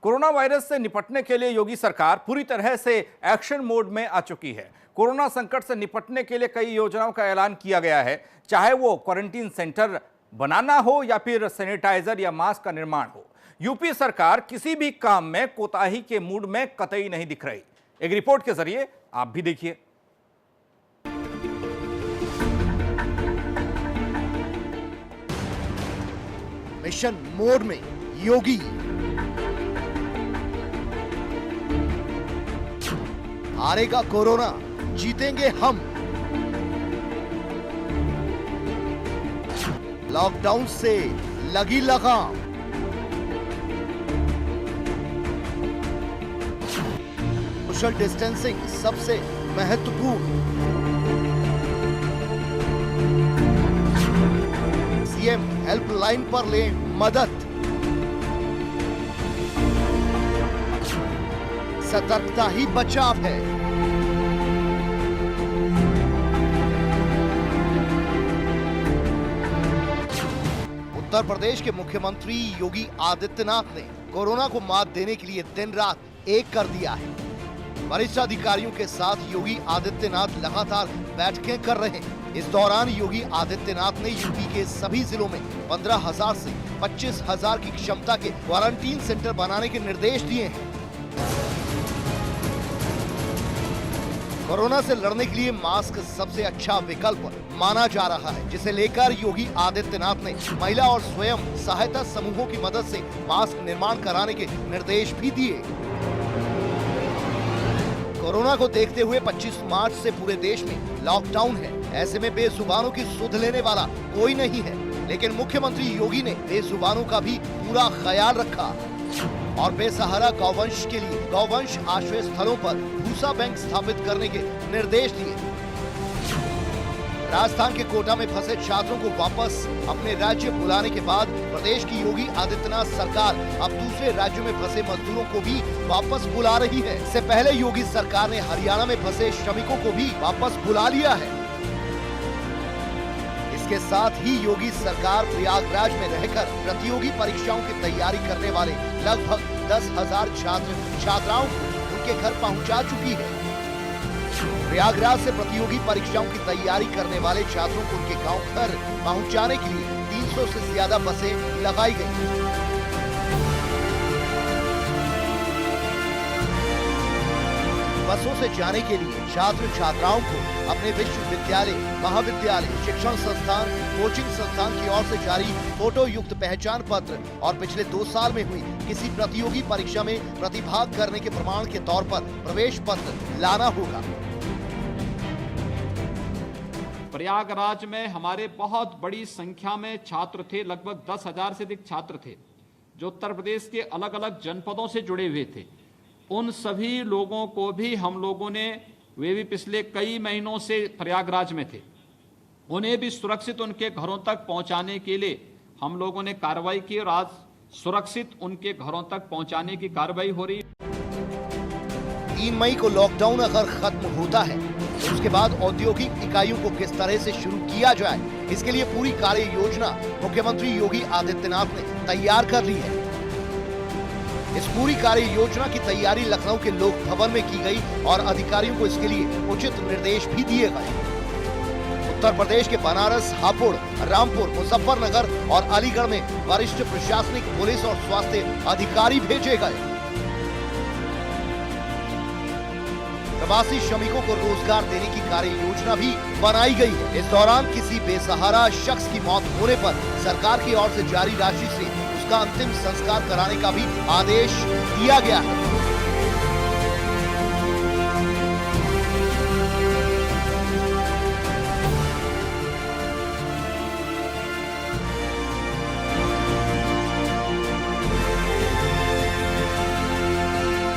Corona virus से निपटने के लिए योगी सरकार पूरी तरह से एक्शन मोड में आ चुकी है। कोरोना संकट से निपटने के लिए कई योजनाओं का ऐलान किया गया है, चाहे वो क्वारंटीन सेंटर बनाना हो या फिर सैनिटाइजर या मास्क का निर्माण हो। यूपी सरकार किसी भी काम में कोताही के मूड में कतई नहीं दिख रही। एक रिपोर्ट के जरिए आप भी देखिए। मिशन मोड में योगी। हारेगा कोरोना, जीतेंगे हम। लॉकडाउन से लगी लगाम। सोशल डिस्टेंसिंग सबसे महत्वपूर्ण। सीएम हेल्पलाइन पर लें मदद। सतर्कता ही बचाव है। उत्तर प्रदेश के मुख्यमंत्री योगी आदित्यनाथ ने कोरोना को मात देने के लिए दिन रात एक कर दिया है। वरिष्ठ अधिकारियों के साथ योगी आदित्यनाथ लगातार बैठकें कर रहे हैं। इस दौरान योगी आदित्यनाथ ने यूपी के सभी जिलों में 15,000 से 25,000 की क्षमता के क्वारंटीन सेंटर बनाने के निर्देश दिए हैं। कोरोना से लड़ने के लिए मास्क सबसे अच्छा विकल्प माना जा रहा है, जिसे लेकर योगी आदित्यनाथ ने महिला और स्वयं सहायता समूहों की मदद से मास्क निर्माण कराने के निर्देश भी दिए। कोरोना को देखते हुए 25 मार्च से पूरे देश में लॉकडाउन है। ऐसे में बेजुबानों की सुध लेने वाला कोई नहीं है, लेकिन मुख्यमंत्री योगी ने बेजुबानों का भी पूरा ख्याल रखा और बेसहारा गौवंश के लिए गौवंश आश्रय स्थलों पर भूसा बैंक स्थापित करने के निर्देश दिए। राजस्थान के कोटा में फंसे छात्रों को वापस अपने राज्य बुलाने के बाद प्रदेश की योगी आदित्यनाथ सरकार अब दूसरे राज्यों में फंसे मजदूरों को भी वापस बुला रही है। इससे पहले योगी सरकार ने हरियाणा में फंसे श्रमिकों को भी वापस बुला लिया है। इसके साथ ही योगी सरकार प्रयागराज में रहकर प्रतियोगी परीक्षाओं की तैयारी करने वाले लगभग 10,000 छात्र छात्राओं को उनके घर पहुंचा चुकी है। प्रयागराज से प्रतियोगी परीक्षाओं की तैयारी करने वाले छात्रों को उनके गांव घर पहुंचाने के लिए 300 से ज्यादा बसें लगाई गई। बसों से जाने के लिए छात्र छात्राओं को अपने विश्वविद्यालय, महाविद्यालय, शिक्षण संस्थान, कोचिंग संस्थान की ओर से जारी फोटो युक्त पहचान पत्र और पिछले 2 साल में हुई किसी प्रतियोगी परीक्षा में प्रतिभाग करने के प्रमाण के तौर पर प्रवेश पत्र लाना होगा। प्रयागराज में हमारे बहुत बड़ी संख्या में छात्र थे, लगभग 10,000 से अधिक छात्र थे जो उत्तर प्रदेश के अलग अलग जनपदों से जुड़े हुए थे। उन सभी लोगों को भी हम लोगों ने, वे भी पिछले कई महीनों से प्रयागराज में थे, उन्हें भी सुरक्षित उनके घरों तक पहुंचाने के लिए हम लोगों ने कार्रवाई की और आज सुरक्षित उनके घरों तक पहुंचाने की कार्रवाई हो रही है। 3 मई को लॉकडाउन अगर खत्म होता है तो उसके बाद औद्योगिक इकाइयों को किस तरह से शुरू किया जाए, इसके लिए पूरी कार्य योजना मुख्यमंत्री योगी आदित्यनाथ ने तैयार कर ली है। इस पूरी कार्य योजना की तैयारी लखनऊ के लोक भवन में की गई और अधिकारियों को इसके लिए उचित निर्देश भी दिए गए। उत्तर प्रदेश के बनारस, हापुड़, रामपुर, मुजफ्फरनगर और अलीगढ़ में वरिष्ठ प्रशासनिक, पुलिस और स्वास्थ्य अधिकारी भेजे गए। प्रवासी श्रमिकों को रोजगार देने की कार्य योजना भी बनाई गई है। इस दौरान किसी बेसहारा शख्स की मौत होने पर सरकार की ओर से जारी राशि से उसका अंतिम संस्कार कराने का भी आदेश दिया गया है।